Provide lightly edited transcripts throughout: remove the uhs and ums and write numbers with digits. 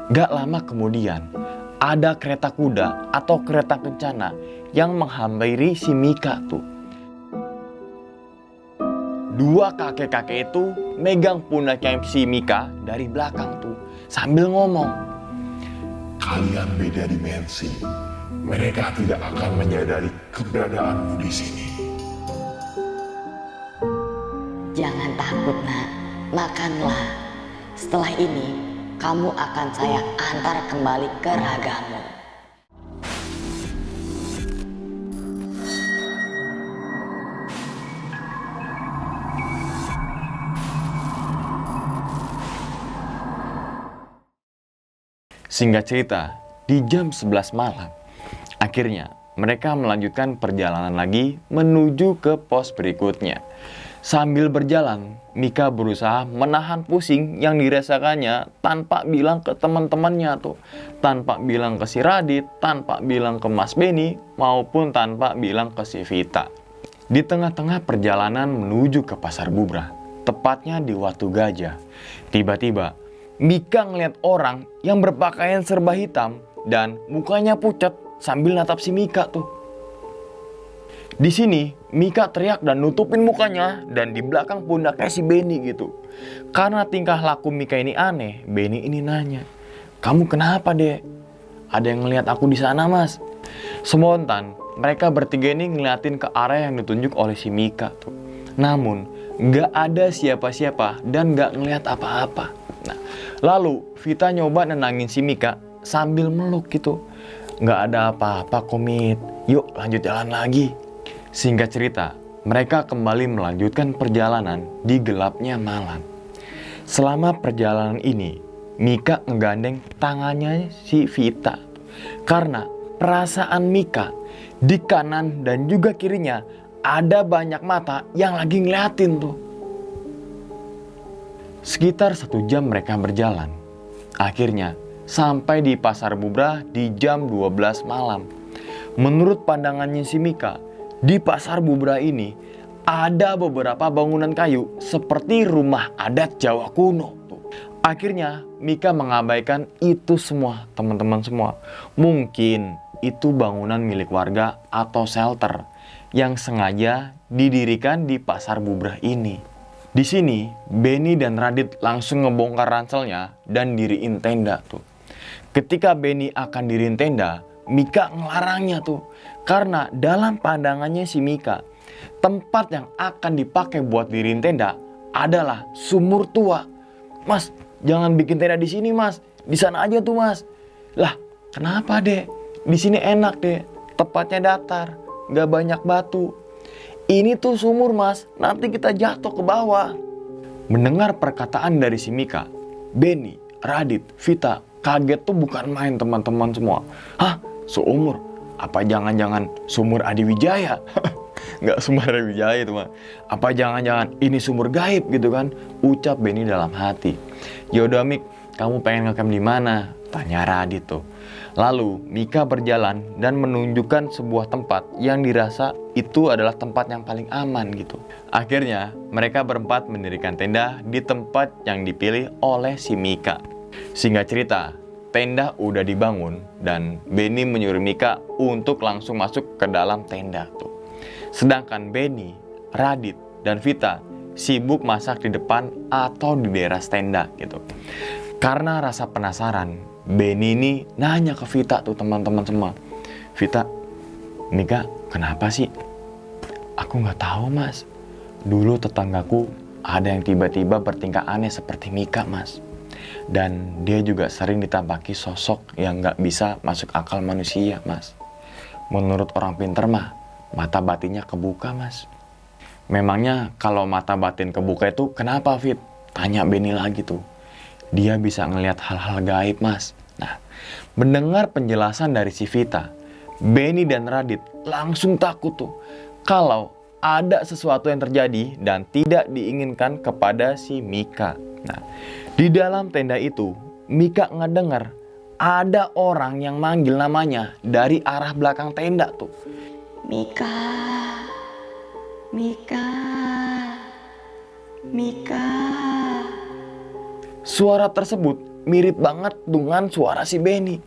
Gak lama kemudian, ada kereta kuda atau kereta kencana yang menghampiri si Mika tuh. Dua kakek-kakek itu megang pundaknya si Mika dari belakang tuh sambil ngomong, Kalian beda dimensi. Mereka tidak akan menyadari keberadaanmu di sini. Jangan takut nak, makanlah. Setelah ini kamu akan saya antar kembali ke ragamu. Singkat cerita, di jam 11 malam, akhirnya mereka melanjutkan perjalanan lagi menuju ke pos berikutnya. Sambil berjalan, Mika berusaha menahan pusing yang dirasakannya tanpa bilang ke teman-temannya tuh. Tanpa bilang ke si Radit, tanpa bilang ke Mas Benny, maupun tanpa bilang ke si Vita. Di tengah-tengah perjalanan menuju ke Pasar Bubrah, tepatnya di Watu Gajah, tiba-tiba Mika ngeliat orang yang berpakaian serba hitam dan mukanya pucat sambil natap si Mika tuh. Di sini Mika teriak dan nutupin mukanya dan di belakang pundaknya si Benny gitu. Karena tingkah laku Mika ini aneh, Benny ini nanya, "Kamu kenapa, Dek? Ada yang ngeliat aku di sana, Mas?" Spontan mereka bertiga ini ngeliatin ke arah yang ditunjuk oleh si Mika tuh. Namun gak ada siapa-siapa dan gak ngeliat apa-apa. Nah, lalu Vita nyoba nenangin si Mika sambil meluk gitu. Gak ada apa-apa komit, yuk lanjut jalan lagi. Singkat cerita, mereka kembali melanjutkan perjalanan di gelapnya malam. Selama perjalanan ini, Mika ngegandeng tangannya si Vita. Karena perasaan Mika di kanan dan juga kirinya ada banyak mata yang lagi ngeliatin tuh. Sekitar 1 jam mereka berjalan. Akhirnya sampai di Pasar Bubrah di jam 12 malam. Menurut pandangannya si Mika, di Pasar Bubrah ini ada beberapa bangunan kayu seperti rumah adat Jawa kuno. Akhirnya Mika mengabaikan itu semua, teman-teman semua. Mungkin itu bangunan milik warga atau shelter yang sengaja didirikan di Pasar Bubrah ini. Di sini, Benny dan Radit langsung ngebongkar ranselnya dan diriin tenda tuh. Ketika Benny akan diriin tenda, Mika ngelarangnya tuh. Karena dalam pandangannya si Mika, tempat yang akan dipakai buat diriin tenda adalah sumur tua. "Mas, jangan bikin tenda di sini, Mas. Di sana aja tuh, Mas." Lah, kenapa, Dek? Di sini enak, Dek. Tempatnya datar, gak banyak batu. "Ini tuh sumur, Mas, nanti kita jatuh ke bawah." Mendengar perkataan dari si Mika, Benny, Radit, Vita kaget tuh bukan main, teman-teman semua. "Hah? Seumur? Apa jangan-jangan sumur Adi Wijaya?" Nggak sumur Adi Wijaya itu mah. "Apa jangan-jangan ini sumur gaib gitu kan?" ucap Benny dalam hati. "Yaudah Mik, kamu pengen ngecamp di mana?" tanya Radit tuh. Lalu Mika berjalan dan menunjukkan sebuah tempat yang dirasa itu adalah tempat yang paling aman gitu. Akhirnya mereka berempat mendirikan tenda di tempat yang dipilih oleh si Mika. Singkat cerita, tenda udah dibangun dan Benny menyuruh Mika untuk langsung masuk ke dalam tenda tuh. Sedangkan Benny, Radit, dan Vita sibuk masak di depan atau di daerah tenda gitu. Karena rasa penasaran, Benny ini nanya ke Vita tuh, teman-teman semua. "Vita, Mika kenapa sih?" "Aku nggak tahu, Mas. Dulu tetanggaku ada yang tiba-tiba bertingkah aneh seperti Mika, Mas. Dan dia juga sering ditampaki sosok yang nggak bisa masuk akal manusia, Mas. Menurut orang pinter mah, mata batinnya kebuka, Mas." "Memangnya kalau mata batin kebuka itu kenapa, Fit?" tanya Benny lagi tuh. "Dia bisa ngelihat hal-hal gaib, Mas." Nah, mendengar penjelasan dari si Vita, Benny dan Radit langsung takut tuh kalau ada sesuatu yang terjadi dan tidak diinginkan kepada si Mika. Nah, di dalam tenda itu, Mika ngedengar ada orang yang manggil namanya dari arah belakang tenda tuh. Mika, Mika, Mika. Suara tersebut mirip banget dengan suara si Benny.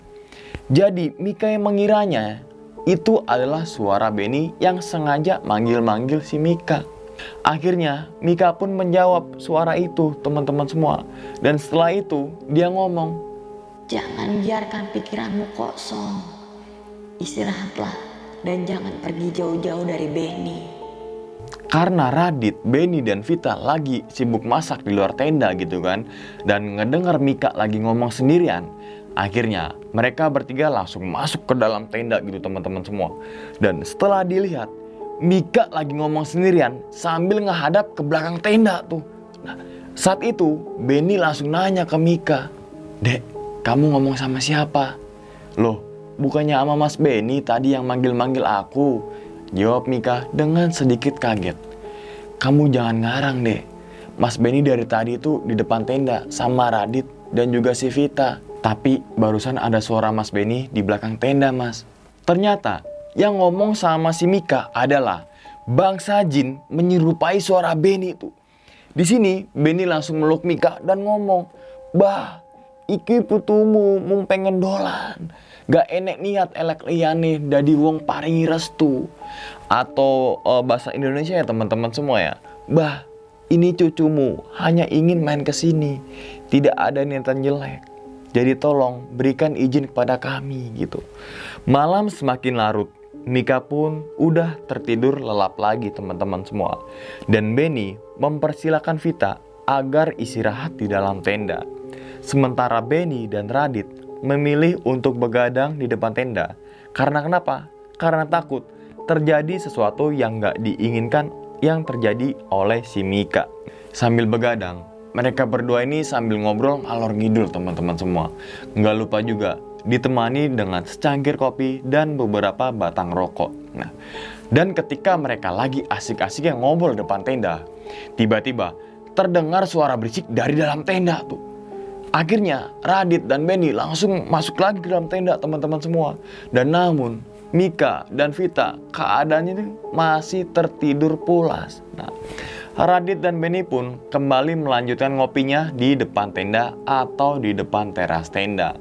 Jadi Mika yang mengiranya itu adalah suara Benny yang sengaja manggil-manggil si Mika. Akhirnya Mika pun menjawab suara itu teman-teman semua. Dan setelah itu dia ngomong, Jangan biarkan pikiranmu kosong. Istirahatlah dan jangan pergi jauh-jauh dari Benny. karena Radit, Benny, dan Vita lagi sibuk masak di luar tenda gitu kan. Dan ngedengar Mika lagi ngomong sendirian. Akhirnya mereka bertiga langsung masuk ke dalam tenda gitu teman-teman semua. Dan setelah dilihat, Mika lagi ngomong sendirian sambil ngehadap ke belakang tenda tuh. Nah, saat itu Benny langsung nanya ke Mika, Dek, kamu ngomong sama siapa? Loh, bukannya sama Mas Benny tadi yang manggil-manggil aku? Jawab Mika dengan sedikit kaget. Kamu jangan ngarang deh. Mas Benny dari tadi itu di depan tenda sama Radit dan juga si Vita. Tapi barusan ada suara Mas Benny di belakang tenda, Mas. Ternyata yang ngomong sama si Mika adalah bangsa jin menyerupai suara Benny itu. Di sini Benny langsung meluk Mika dan ngomong, Bah, iki putumu mung pengen dolan. Gak enek niat elek liyane dadi wong paringi restu. Atau bahasa Indonesia ya teman-teman semua ya. Bah, ini cucumu hanya ingin main ke sini. Tidak ada niatan jelek. Jadi tolong berikan izin kepada kami gitu. Malam semakin larut. Mika pun udah tertidur lelap lagi teman-teman semua. Dan Benny mempersilahkan Vita agar istirahat di dalam tenda. Sementara Benny dan Radit memilih untuk begadang di depan tenda. Karena kenapa? Karena takut terjadi sesuatu yang gak diinginkan yang terjadi oleh si Mika. Sambil begadang, mereka berdua ini sambil ngobrol ngalor ngidul teman-teman semua. Gak lupa juga ditemani dengan secangkir kopi dan beberapa batang rokok. Nah, dan ketika mereka lagi asik-asik yang ngobrol depan tenda, tiba-tiba terdengar suara berisik dari dalam tenda tuh. Akhirnya Radit dan Benny langsung masuk lagi ke dalam tenda teman-teman semua. Dan namun Mika dan Vita keadaannya itu masih tertidur pulas. Nah, Radit dan Benny pun kembali melanjutkan ngopinya di depan tenda atau di depan teras tenda.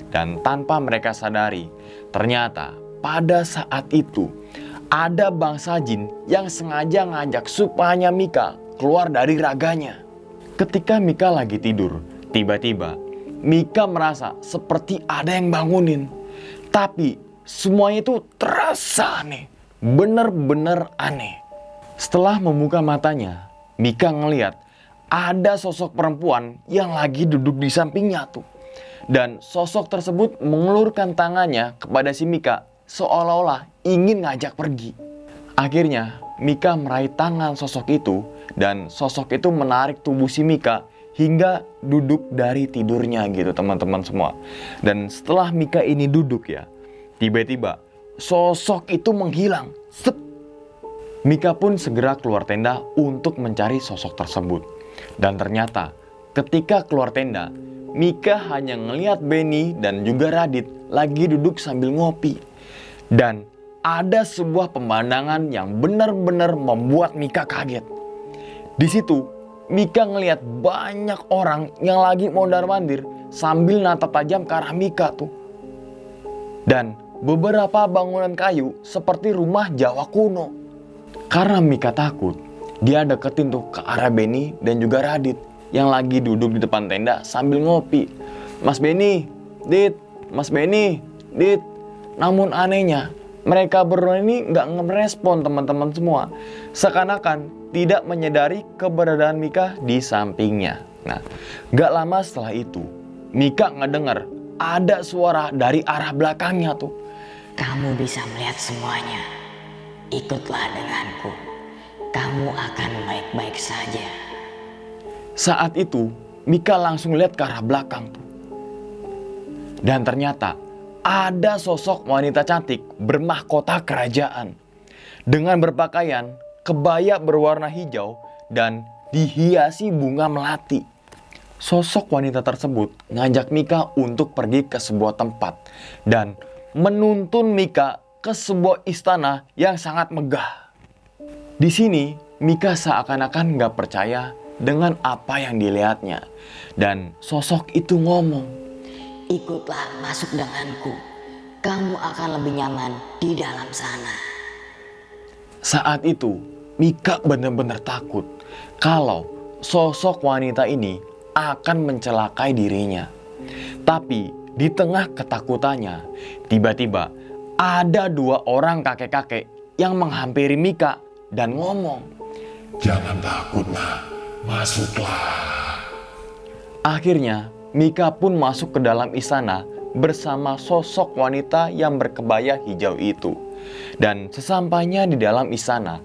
Dan tanpa mereka sadari, ternyata pada saat itu ada bangsa jin yang sengaja ngajak supaya Mika keluar dari raganya. Ketika Mika lagi tidur, tiba-tiba Mika merasa seperti ada yang bangunin. Tapi semuanya itu terasa aneh, bener-bener aneh. Setelah membuka matanya, Mika ngeliat ada sosok perempuan yang lagi duduk di sampingnya tuh. Dan sosok tersebut mengelurkan tangannya kepada si Mika seolah-olah ingin ngajak pergi. Akhirnya Mika meraih tangan sosok itu dan sosok itu menarik tubuh si Mika hingga duduk dari tidurnya gitu teman-teman semua. Dan setelah Mika ini duduk ya, tiba-tiba sosok itu menghilang. Sep. Mika pun segera keluar tenda untuk mencari sosok tersebut. Dan ternyata ketika keluar tenda, Mika hanya ngelihat Benny dan juga Radit lagi duduk sambil ngopi. Dan ada sebuah pemandangan yang benar-benar membuat Mika kaget. Di situ Mika ngelihat banyak orang yang lagi mondar-mandir sambil natap tajam ke arah Mika tuh. Dan beberapa bangunan kayu seperti rumah Jawa kuno. Karena Mika takut, dia deketin tuh ke arah Benny dan juga Radit yang lagi duduk di depan tenda sambil ngopi. Mas Benny, Dit, Mas Benny, Dit. Namun anehnya, mereka berdua ini gak ngerespon teman-teman semua. Seakan-akan tidak menyadari keberadaan Mika di sampingnya. Nah, gak lama setelah itu, Mika ngedengar ada suara dari arah belakangnya tuh. Kamu bisa melihat semuanya. Ikutlah denganku. Kamu akan baik-baik saja. Saat itu, Mika langsung lihat ke arah belakang tuh. Dan ternyata ada sosok wanita cantik bermahkota kerajaan. Dengan berpakaian kebaya berwarna hijau dan dihiasi bunga melati. Sosok wanita tersebut ngajak Mika untuk pergi ke sebuah tempat. Dan menuntun Mika ke sebuah istana yang sangat megah. Di sini Mika seakan-akan gak percaya dengan apa yang dilihatnya. Dan sosok itu ngomong, Ikutlah masuk denganku. Kamu akan lebih nyaman di dalam sana. Saat itu Mika benar-benar takut kalau sosok wanita ini akan mencelakai dirinya. Tapi di tengah ketakutannya, tiba-tiba ada 2 orang kakek-kakek yang menghampiri Mika dan ngomong, Jangan takut nak, masuklah. Akhirnya Mika pun masuk ke dalam istana bersama sosok wanita yang berkebaya hijau itu. Dan sesampainya di dalam istana,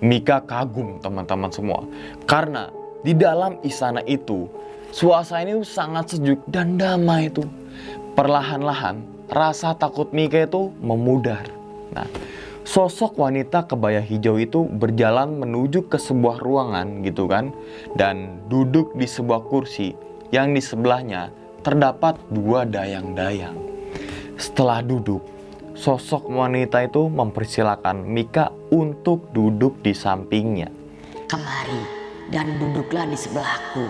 Mika kagum teman-teman semua. Karena di dalam istana itu, suasana itu sangat sejuk dan damai itu. Perlahan-lahan rasa takut Mika itu memudar. Nah, sosok wanita kebaya hijau itu berjalan menuju ke sebuah ruangan gitu kan. Dan duduk di sebuah kursi yang di sebelahnya terdapat 2 dayang-dayang. Setelah duduk, sosok wanita itu mempersilakan Mika untuk duduk di sampingnya. Kemari dan duduklah di sebelahku.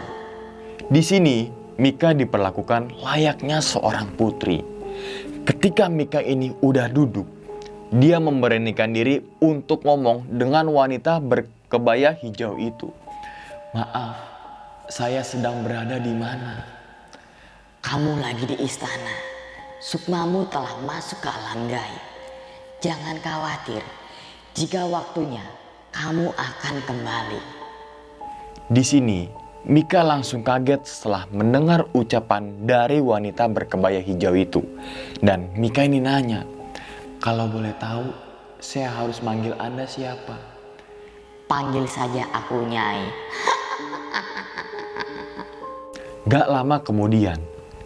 Di sini, Mika diperlakukan layaknya seorang putri. Ketika Mika ini udah duduk, dia memberanikan diri untuk ngomong dengan wanita berkebaya hijau itu. Maaf, saya sedang berada di mana? Kamu lagi di istana. Sukmamu telah masuk ke alam gaib. Jangan khawatir. Jika waktunya, kamu akan kembali. Di sini, Mika langsung kaget setelah mendengar ucapan dari wanita berkebaya hijau itu. Dan Mika ini nanya, kalau boleh tahu, saya harus manggil Anda siapa? Panggil saja aku Nyai. Gak lama kemudian,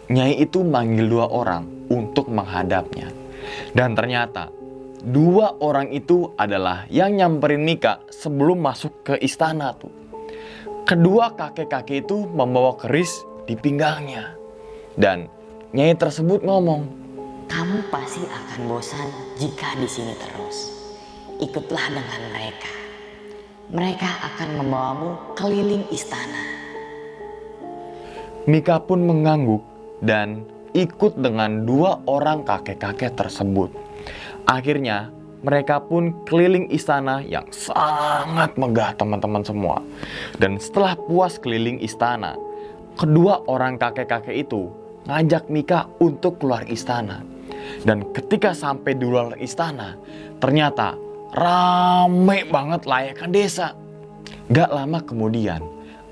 Nyai itu manggil 2 orang untuk menghadapnya. Dan ternyata 2 orang itu adalah yang nyamperin Mika sebelum masuk ke istana tuh. Kedua kakek-kakek itu membawa keris di pinggangnya. Dan Nyai tersebut ngomong, Kamu pasti akan bosan jika di sini terus. Ikutlah dengan mereka. Mereka akan membawamu keliling istana. Mika pun mengangguk dan ikut dengan 2 orang kakek-kakek tersebut. Akhirnya mereka pun keliling istana yang sangat megah teman-teman semua. Dan setelah puas keliling istana, kedua orang kakek-kakek itu ngajak Mika untuk keluar istana. Dan ketika sampai di luar istana, ternyata rame banget layaknya desa. Gak lama kemudian,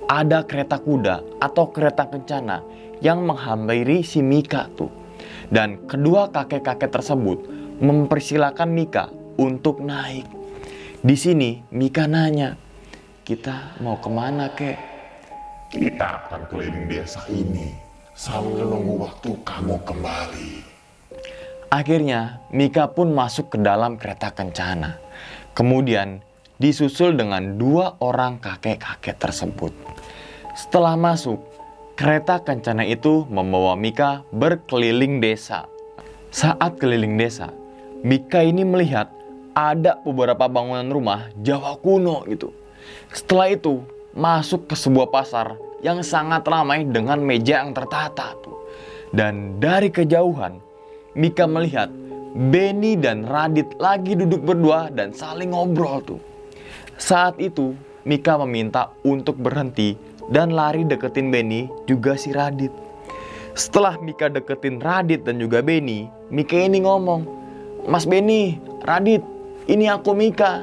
ada kereta kuda atau kereta kencana yang menghampiri si Mika tuh. Dan kedua kakek-kakek tersebut mempersilahkan Mika untuk naik. Di sini Mika nanya, kita mau kemana kek? Kita akan keliling desa ini sambil nunggu waktu kamu kembali. Akhirnya Mika pun masuk ke dalam kereta kencana. Kemudian disusul dengan 2 orang kakek-kakek tersebut. Setelah masuk, kereta kencana itu membawa Mika berkeliling desa. Saat keliling desa, Mika ini melihat ada beberapa bangunan rumah Jawa kuno gitu. Setelah itu, masuk ke sebuah pasar yang sangat ramai dengan meja yang tertata tuh. Dan dari kejauhan, Mika melihat Benny dan Radit lagi duduk berdua dan saling ngobrol tuh. Saat itu, Mika meminta untuk berhenti dan lari deketin Benny juga si Radit. Setelah Mika deketin Radit dan juga Benny, Mika ini ngomong, Mas Benny, Radit, ini aku Mika.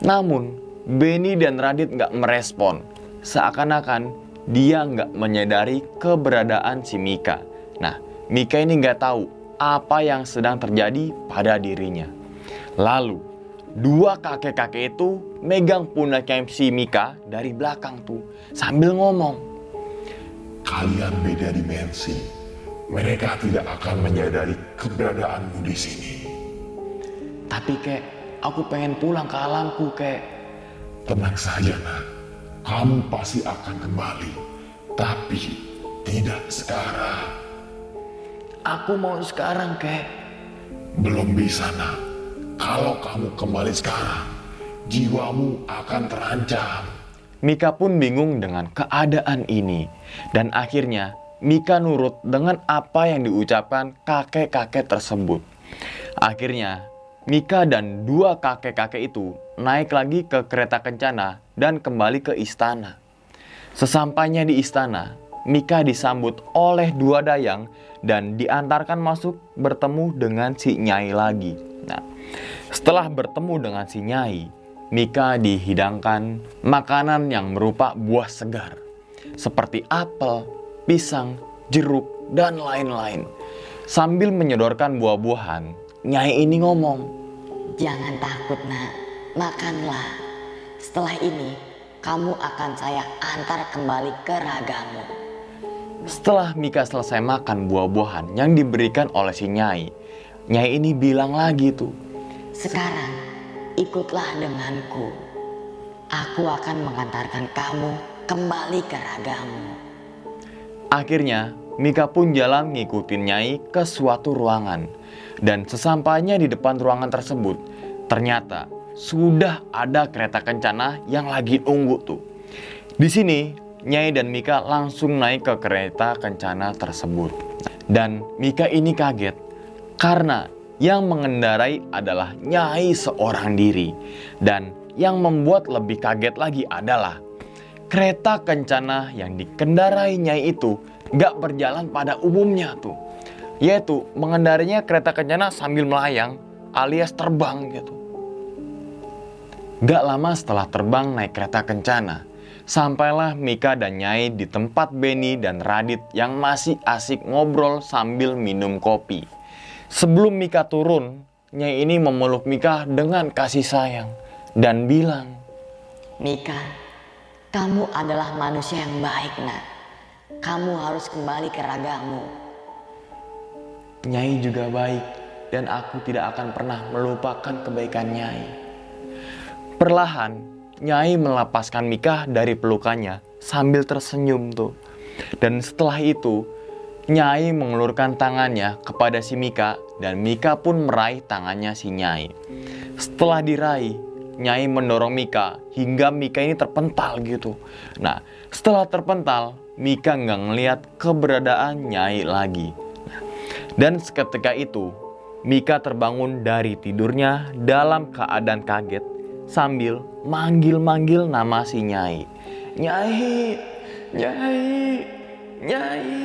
Namun, Benny dan Radit gak merespon. Seakan-akan dia gak menyadari keberadaan si Mika. Nah, Mika ini gak tahu apa yang sedang terjadi pada dirinya. Lalu, 2 kakek-kakek itu megang pundaknya si Mika dari belakang tuh sambil ngomong, Kalian beda dimensi. Mereka tidak akan menyadari keberadaanmu di sini. tapi kek, aku pengen pulang ke alamku kek. Tenang saja nak, kamu pasti akan kembali. Tapi tidak sekarang. Aku mau sekarang kek. Belum bisa nak. Kalau kamu kembali sekarang, jiwamu akan terancam. Mika pun bingung dengan keadaan ini. Dan akhirnya Mika nurut dengan apa yang diucapkan kakek-kakek tersebut. Akhirnya Mika dan dua kakek-kakek itu naik lagi ke kereta kencana dan kembali ke istana. Sesampainya di istana, Mika disambut oleh dua dayang dan diantarkan masuk bertemu dengan si Nyai lagi. Nah, setelah bertemu dengan si Nyai, Mika dihidangkan makanan yang berupa buah segar seperti apel, pisang, jeruk, dan lain-lain. Sambil menyodorkan buah-buahan, Nyai ini ngomong, Jangan takut nak, makanlah. Setelah ini kamu akan saya antar kembali ke ragamu. Setelah Mika selesai makan buah-buahan yang diberikan oleh si Nyai, Nyai ini bilang lagi tuh, Sekarang ikutlah denganku. Aku akan mengantarkan kamu kembali ke ragamu. Akhirnya Mika pun jalan ngikutin Nyai ke suatu ruangan. Dan sesampainya di depan ruangan tersebut, ternyata sudah ada kereta kencana yang lagi nunggu tuh. Di sini Nyai dan Mika langsung naik ke kereta kencana tersebut. Dan Mika ini kaget karena yang mengendarai adalah Nyai seorang diri. Dan yang membuat lebih kaget lagi adalah kereta kencana yang dikendarai Nyai itu gak berjalan pada umumnya tuh. Yaitu mengendarinya kereta kencana sambil melayang alias terbang gitu. Gak lama setelah terbang naik kereta kencana, sampailah Mika dan Nyai di tempat Beni dan Radit yang masih asik ngobrol sambil minum kopi. Sebelum Mika turun, Nyai ini memeluk Mika dengan kasih sayang dan bilang, Mika, kamu adalah manusia yang baik nak. Kamu harus kembali ke ragamu. Nyai juga baik dan aku tidak akan pernah melupakan kebaikan Nyai. Perlahan, Nyai melepaskan Mika dari pelukannya sambil tersenyum tuh. Dan setelah itu, Nyai mengulurkan tangannya kepada si Mika dan Mika pun meraih tangannya si Nyai. Setelah diraih, Nyai mendorong Mika hingga Mika ini terpental gitu. Nah, setelah terpental, Mika nggak ngelihat keberadaan Nyai lagi. Dan seketika itu, Mika terbangun dari tidurnya dalam keadaan kaget sambil manggil-manggil nama si Nyai. Nyai, Nyai, Nyai.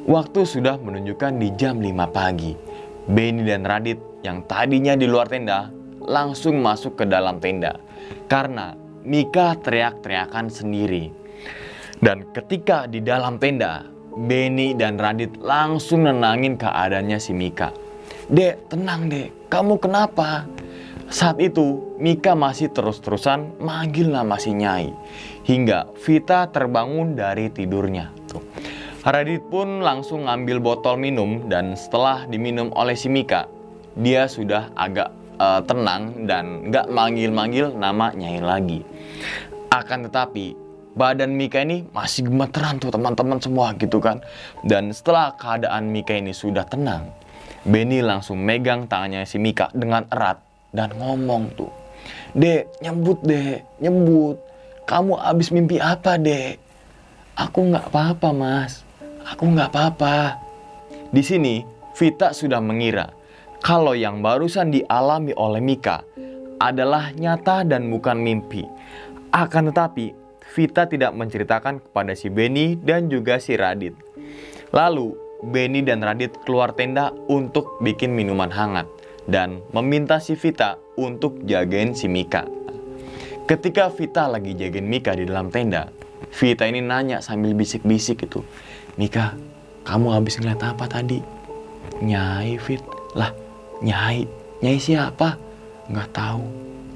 Waktu sudah menunjukkan di jam 5 pagi. Beni dan Radit yang tadinya di luar tenda langsung masuk ke dalam tenda karena Mika teriak-teriakan sendiri. Dan ketika di dalam tenda, Beni dan Radit langsung nenangin keadaannya si Mika. Dek, tenang dek, kamu kenapa? Saat itu Mika masih terus-terusan manggil nama si Nyai hingga Vita terbangun dari tidurnya. Radit pun langsung ngambil botol minum dan setelah diminum oleh si Mika, dia sudah agak tenang dan gak manggil-manggil nama Nyai lagi. Akan tetapi badan Mika ini masih gemeteran tuh teman-teman semua gitu kan. Dan setelah keadaan Mika ini sudah tenang, Beni langsung megang tangannya si Mika dengan erat dan ngomong tuh, Dek, nyebut dek, nyebut. Kamu abis mimpi apa dek? Aku nggak apa-apa mas, aku nggak apa-apa. Di sini Vita sudah mengira kalau yang barusan dialami oleh Mika adalah nyata dan bukan mimpi. Akan tetapi Vita tidak menceritakan kepada si Beni dan juga si Radit. Lalu Beni dan Radit keluar tenda untuk bikin minuman hangat dan meminta si Vita untuk jagain si Mika. Ketika Vita lagi jagain Mika di dalam tenda, Vita ini nanya sambil bisik-bisik itu, Mika, kamu habis ngeliat apa tadi? Nyai Fit. Lah, Nyai siapa? Nggak tahu.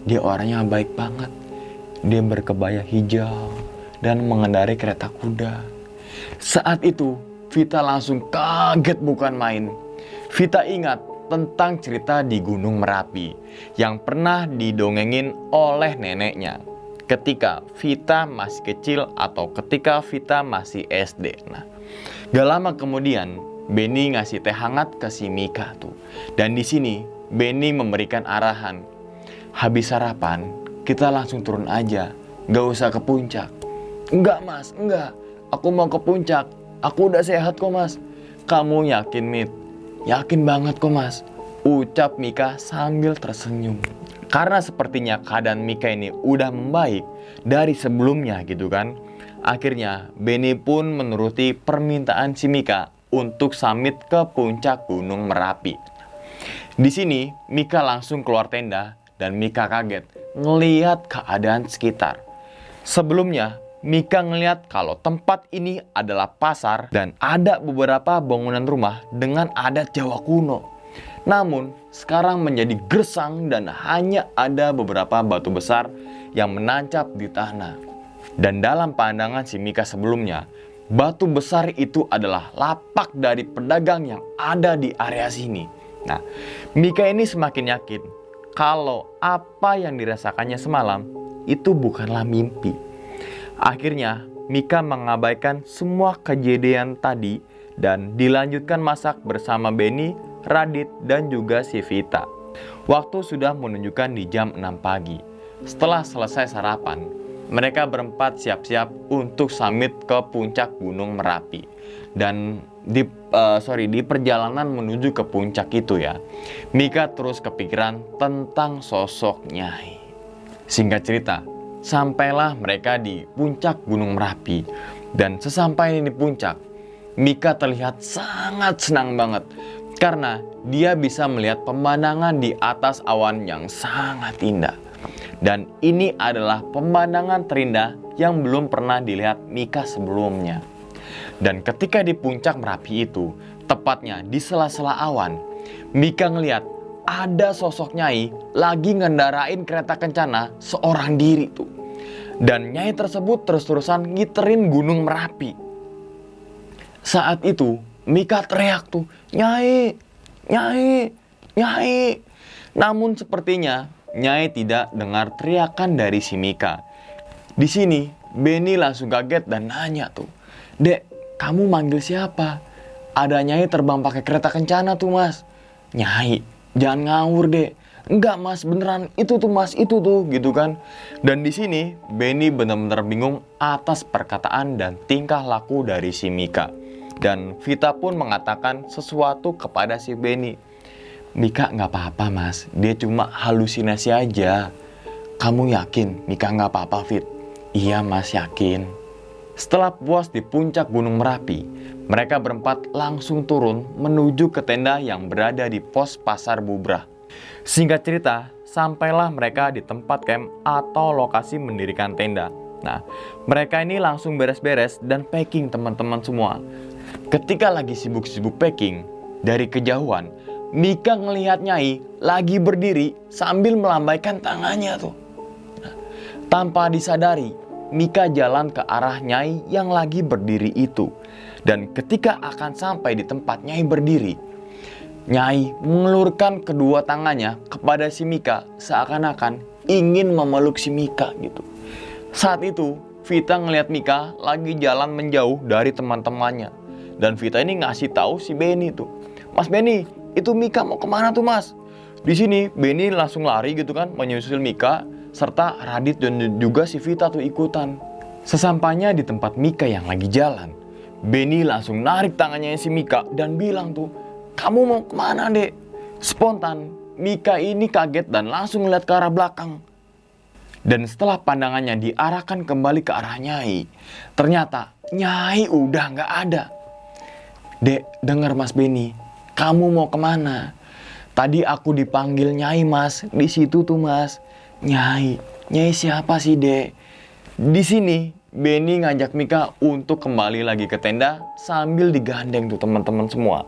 Dia orangnya baik banget. Dia berkebaya hijau dan mengendarai kereta kuda. Saat itu Vita langsung kaget bukan main. Vita ingat tentang cerita di Gunung Merapi yang pernah didongengin oleh neneknya ketika Vita masih kecil atau ketika Vita masih SD. Nah, gak lama kemudian Beni ngasih teh hangat ke si Mika tuh. Dan di sini Beni memberikan arahan, habis sarapan kita langsung turun aja gak usah ke puncak. Enggak mas, enggak. Aku mau ke puncak. Aku udah sehat kok mas. Kamu yakin Mit? Yakin banget kok mas, ucap Mika sambil tersenyum. Karena sepertinya keadaan Mika ini udah membaik dari sebelumnya gitu kan. Akhirnya Benny pun menuruti permintaan si Mika untuk summit ke puncak Gunung Merapi. Di sini Mika langsung keluar tenda dan Mika kaget ngelihat keadaan sekitar. Sebelumnya Mika ngelihat kalau tempat ini adalah pasar dan ada beberapa bangunan rumah dengan adat Jawa kuno. Namun sekarang menjadi gersang dan hanya ada beberapa batu besar yang menancap di tanah. Dan dalam pandangan si Mika sebelumnya, batu besar itu adalah lapak dari pedagang yang ada di area sini. Nah, Mika ini semakin yakin kalau apa yang dirasakannya semalam itu bukanlah mimpi. Akhirnya Mika mengabaikan semua kejadian tadi dan dilanjutkan masak bersama Benny, Radit, dan juga si Vita. Waktu sudah menunjukkan di jam 6 pagi. Setelah selesai sarapan, mereka berempat siap-siap untuk summit ke puncak Gunung Merapi. Dan di perjalanan menuju ke puncak itu ya, Mika terus kepikiran tentang sosok Nyai. Singkat cerita, sampailah mereka di puncak Gunung Merapi. Dan sesampainya di puncak, Mika terlihat sangat senang banget karena dia bisa melihat pemandangan di atas awan yang sangat indah. Dan ini adalah pemandangan terindah yang belum pernah dilihat Mika sebelumnya. Dan ketika di puncak Merapi itu, tepatnya di sela-sela awan, Mika ngelihat ada sosok Nyai lagi ngendarain kereta kencana seorang diri tuh. Dan Nyai tersebut terus-terusan ngiterin Gunung Merapi. Saat itu Mika teriak tuh, "Nyai, Nyai, Nyai." Namun sepertinya Nyai tidak dengar teriakan dari si Mika. Di sini Benny langsung kaget dan nanya tuh, "Dek, kamu manggil siapa? Ada Nyai terbang pakai kereta kencana tuh mas." "Nyai, jangan ngawur dek." "Enggak mas, beneran itu tuh mas, itu tuh," gitu kan. Dan di sini Benny benar-benar bingung atas perkataan dan tingkah laku dari si Mika. Dan Vita pun mengatakan sesuatu kepada si Benny. "Mika nggak apa-apa mas, dia cuma halusinasi aja." "Kamu yakin Mika nggak apa-apa Fit?" "Iya mas, yakin." Setelah puas di puncak Gunung Merapi, mereka berempat langsung turun menuju ke tenda yang berada di pos pasar Bubrah. Singkat cerita, sampailah mereka di tempat camp atau lokasi mendirikan tenda. Nah, mereka ini langsung beres-beres dan packing teman-teman semua. Ketika lagi sibuk-sibuk packing, dari kejauhan Mika ngelihat Nyai lagi berdiri sambil melambaikan tangannya tuh. Nah, tanpa disadari, Mika jalan ke arah Nyai yang lagi berdiri itu. Dan ketika akan sampai di tempat Nyai berdiri, Nyai mengelurkan kedua tangannya kepada si Mika seakan-akan ingin memeluk si Mika gitu. Saat itu Vita ngelihat Mika lagi jalan menjauh dari teman-temannya. Dan Vita ini ngasih tahu si Benny tuh, "Mas Benny, itu Mika mau kemana tuh mas?" Di sini Benny langsung lari gitu kan, menyusul Mika serta Radit dan juga si Vita tuh ikutan. Sesampainya di tempat Mika yang lagi jalan, Benny langsung narik tangannya si Mika dan bilang tuh, "Kamu mau kemana dek?" Spontan Mika ini kaget dan langsung ngeliat ke arah belakang. Dan setelah pandangannya diarahkan kembali ke arah Nyai, ternyata Nyai udah gak ada. "Dek, dengar mas Benny, kamu mau kemana?" "Tadi aku dipanggil Nyai mas, di situ tuh mas." "Nyai, Nyai siapa sih dek?" Di sini Benny ngajak Mika untuk kembali lagi ke tenda sambil digandeng tuh teman-teman semua.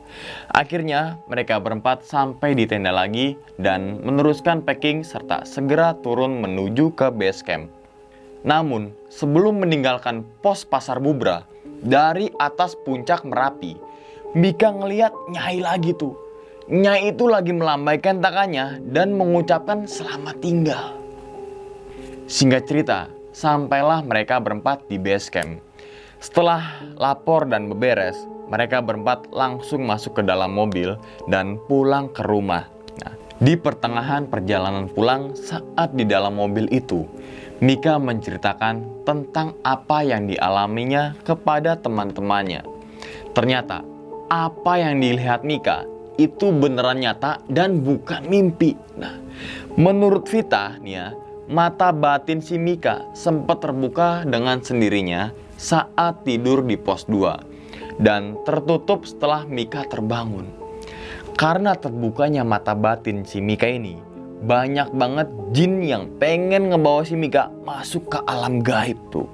Akhirnya mereka berempat sampai di tenda lagi dan meneruskan packing serta segera turun menuju ke base camp. Namun sebelum meninggalkan pos pasar Bubrah, dari atas puncak Merapi, Mika ngeliat Nyai lagi tuh. Nyai itu lagi melambaikan tangannya dan mengucapkan selamat tinggal. Singkat cerita, sampailah mereka berempat di base camp. Setelah lapor dan beberes, mereka berempat langsung masuk ke dalam mobil dan pulang ke rumah. Nah, di pertengahan perjalanan pulang, saat di dalam mobil itu, Mika menceritakan tentang apa yang dialaminya kepada teman-temannya. Ternyata apa yang dilihat Mika itu beneran nyata dan bukan mimpi. Nah, menurut Vita nih ya, mata batin si Mika sempat terbuka dengan sendirinya saat tidur di pos 2 dan tertutup setelah Mika terbangun. Karena terbukanya mata batin si Mika ini, banyak banget jin yang pengen ngebawa si Mika masuk ke alam gaib tuh.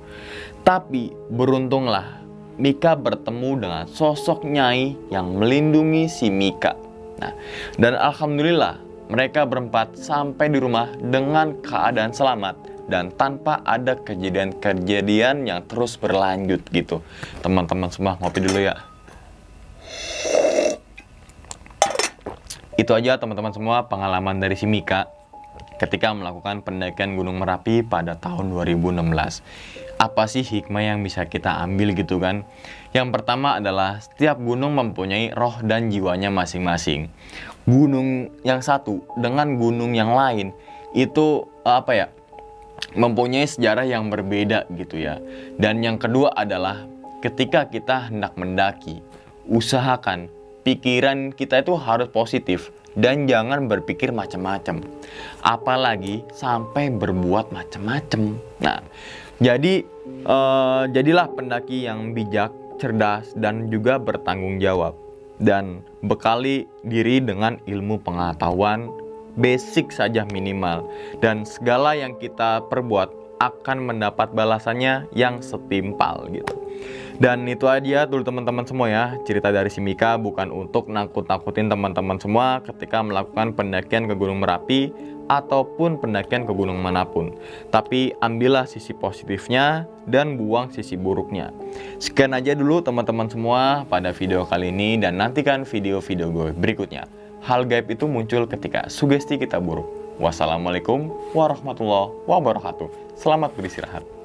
Tapi beruntunglah Mika bertemu dengan sosok Nyai yang melindungi si Mika. Nah, dan alhamdulillah mereka berempat sampai di rumah dengan keadaan selamat dan tanpa ada kejadian-kejadian yang terus berlanjut gitu. Teman-teman semua ngopi dulu ya. Itu aja teman-teman semua pengalaman dari si Mika ketika melakukan pendakian Gunung Merapi pada tahun 2016. Apa sih hikmah yang bisa kita ambil gitu kan? Yang pertama adalah setiap gunung mempunyai roh dan jiwanya masing-masing. Gunung yang satu dengan gunung yang lain itu mempunyai sejarah yang berbeda gitu ya. Dan yang kedua adalah ketika kita hendak mendaki, usahakan pikiran kita itu harus positif dan jangan berpikir macam-macam. Apalagi sampai berbuat macam-macam. Nah, jadilah pendaki yang bijak, cerdas, dan juga bertanggung jawab. Dan bekali diri dengan ilmu pengetahuan basic saja minimal. Dan segala yang kita perbuat akan mendapat balasannya yang setimpal gitu. Dan itu aja dulu teman-teman semua ya, cerita dari si Mika bukan untuk nakut-nakutin teman-teman semua ketika melakukan pendakian ke Gunung Merapi ataupun pendakian ke gunung manapun. Tapi ambillah sisi positifnya dan buang sisi buruknya. Sekian aja dulu teman-teman semua pada video kali ini dan nantikan video-video gue berikutnya. Hal gaib itu muncul ketika sugesti kita buruk. Wassalamualaikum warahmatullahi wabarakatuh. Selamat beristirahat.